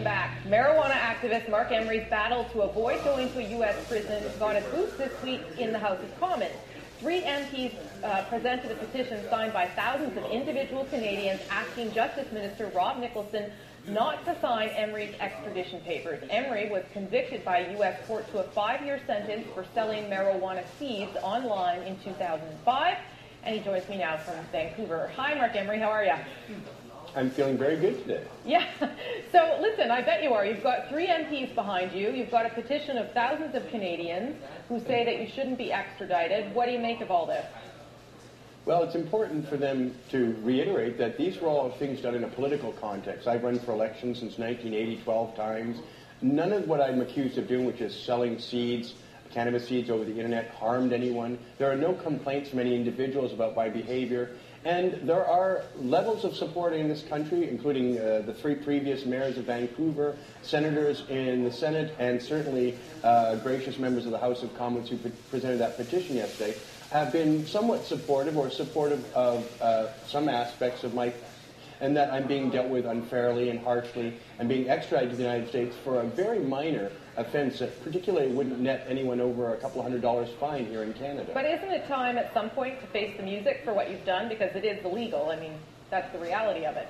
Welcome back. Marijuana activist Marc Emery's battle to avoid going to a U.S. prison got its boost this week in the House of Commons. 3 MPs presented a petition signed by thousands of individual Canadians asking Justice Minister Rob Nicholson not to sign Emery's extradition papers. Emery was convicted by a U.S. court to a 5-year sentence for selling marijuana seeds online in 2005, and he joins me now from Vancouver. Hi, Marc Emery. How are you? I'm feeling very good today. Yeah. So listen, I bet you are. You've got 3 MPs behind you. You've got a petition of thousands of Canadians who say that you shouldn't be extradited. What do you make of all this? Well, it's important for them to reiterate that these were all things done in a political context. I've run for election since 1980 12 times. None of what I'm accused of doing, which is selling seeds, cannabis seeds over the internet, harmed anyone. There are no complaints from any individuals about my behavior. And there are levels of support in this country, including the 3 previous mayors of Vancouver, senators in the Senate, and certainly gracious members of the House of Commons who presented that petition yesterday, have been somewhat supportive of some aspects of my, and that I'm being dealt with unfairly and harshly and being extradited to the United States for a very minor offense that particularly wouldn't net anyone over a couple $100 fine here in Canada. But isn't it time at some point to face the music for what you've done? Because it is illegal. I mean, that's the reality of it.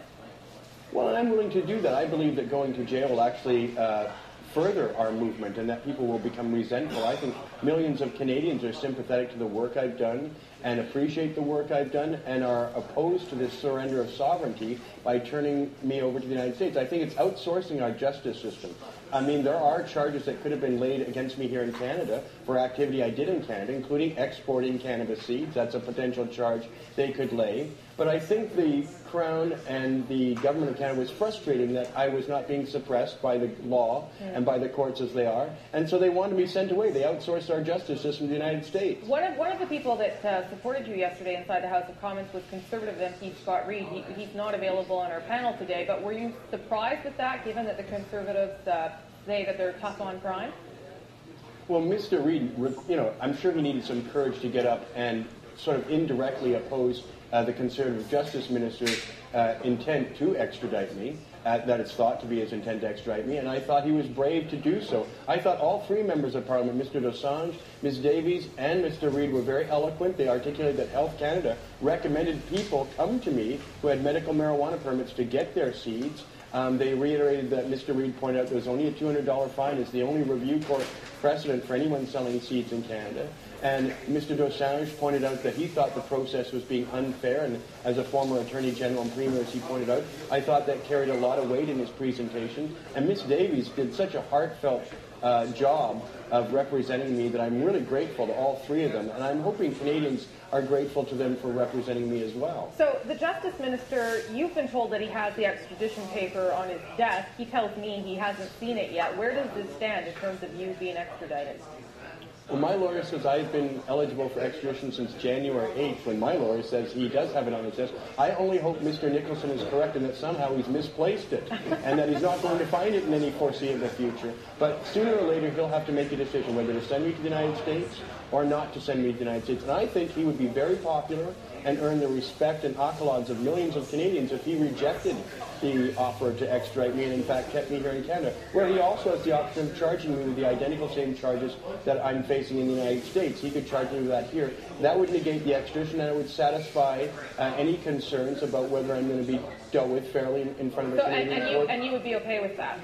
Well, I'm willing to do that. I believe that going to jail will actually further our movement and that people will become resentful. I think millions of Canadians are sympathetic to the work I've done and appreciate the work I've done and are opposed to this surrender of sovereignty by turning me over to the United States. I think it's outsourcing our justice system. I mean, there are charges that could have been laid against me here in Canada for activity I did in Canada, including exporting cannabis seeds. That's a potential charge they could lay. But I think the Crown and the government of Canada was frustrated that I was not being suppressed by the law and by the courts as they are. And so they wanted me sent away. They outsourced our justice system to the United States. One of the people that supported you yesterday inside the House of Commons was Conservative MP Scott Reid. He's not available on our panel today, but were you surprised with that, given that the Conservatives say that they're tough on crime? Well, Mr. Reid, I'm sure he needed some courage to get up and sort of indirectly oppose the Conservative Justice Minister's intent to extradite me, that it's thought to be his intent to extradite me, and I thought he was brave to do so. I thought all 3 members of Parliament, Mr. Dosanjh, Ms. Davies, and Mr. Reid, were very eloquent. They articulated that Health Canada recommended people come to me who had medical marijuana permits to get their seeds. They reiterated that Mr. Reid pointed out there was only a $200 fine. It's the only review court precedent for anyone selling seeds in Canada. And Mr. Dosanjh pointed out that he thought the process was being unfair, and as a former Attorney General and Premier, as he pointed out, I thought that carried a lot of weight in his presentation. And Ms. Davies did such a heartfelt job of representing me that I'm really grateful to all 3 of them, and I'm hoping Canadians are grateful to them for representing me as well. So the Justice Minister, you've been told that he has the extradition paper on his desk. He tells me he hasn't seen it yet. Where does this stand in terms of you being extradited? Well, my lawyer says I've been eligible for extradition since January 8th, when my lawyer says he does have it on his desk. I only hope Mr. Nicholson is correct and that somehow he's misplaced it and that he's not going to find it in any foreseeable future. But sooner or later, he'll have to make a decision whether to send me to the United States or not to send me to the United States. And I think he would be very popular and earn the respect and accolades of millions of Canadians if he rejected the offer to extradite me and in fact kept me here in Canada, where he also has the option of charging me with the identical same charges that I'm facing in the United States. He could charge me with that here. That would negate the extradition and it would satisfy any concerns about whether I'm going to be dealt with fairly in front of a Canadian court. And you would be okay with that?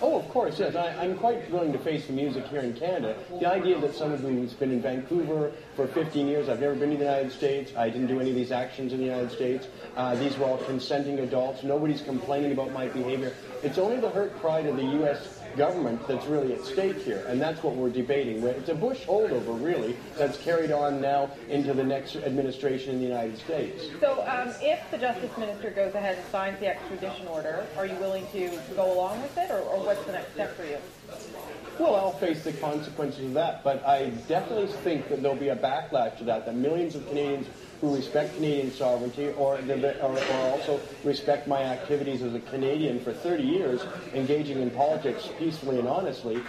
Oh, of course, yes. I'm quite willing to face the music here in Canada. The idea that someone who's been in Vancouver for 15 years, I've never been to the United States, I didn't do any of these actions in the United States, these were all consenting adults, nobody's complaining about my behavior. It's only the hurt pride of the U.S. government that's really at stake here, and that's what we're debating. It's a Bush holdover, really, that's carried on now into the next administration in the United States. So if the Justice Minister goes ahead and signs the extradition order, are you willing to go along with it, or what's the next step for you? Well, I'll face the consequences of that, but I definitely think that there'll be a backlash to that millions of Canadians who respect Canadian sovereignty or also respect my activities as a Canadian for 30 years, engaging in politics peacefully and honestly,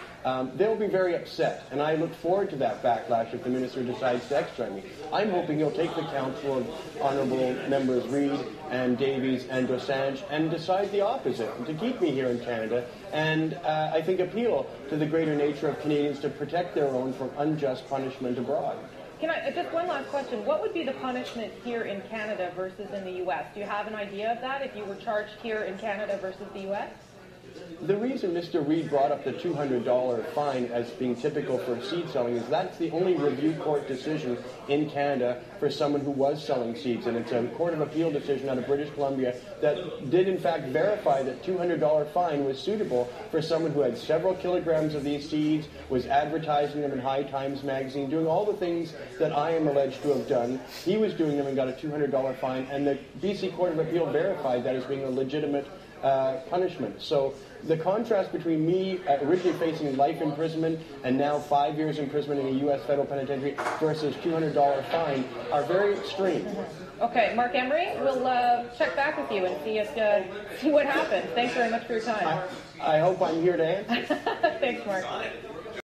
they'll be very upset. And I look forward to that backlash if the minister decides to extradite me. I'm hoping he'll take the counsel of Honourable Members Reid and Davies and Dosanjh and decide the opposite, and to keep me here in Canada, and I think appeal to the greater nature of Canadians to protect their own from unjust punishment abroad. Can I just one last question? What would be the punishment here in Canada versus in the U.S.? Do you have an idea of that if you were charged here in Canada versus the U.S.? The reason Mr. Reid brought up the $200 fine as being typical for seed selling is that's the only review court decision in Canada for someone who was selling seeds. And it's a Court of Appeal decision out of British Columbia that did in fact verify that $200 fine was suitable for someone who had several kilograms of these seeds, was advertising them in High Times magazine, doing all the things that I am alleged to have done. He was doing them and got a $200 fine, and the BC Court of Appeal verified that as being a legitimate punishment. So the contrast between me originally facing life imprisonment and now 5 years imprisonment in a U.S. federal penitentiary versus $200 fine are very extreme. Okay, Marc Emery, we'll check back with you and see what happens. Thanks very much for your time. I hope I'm here to answer. Thanks, Marc.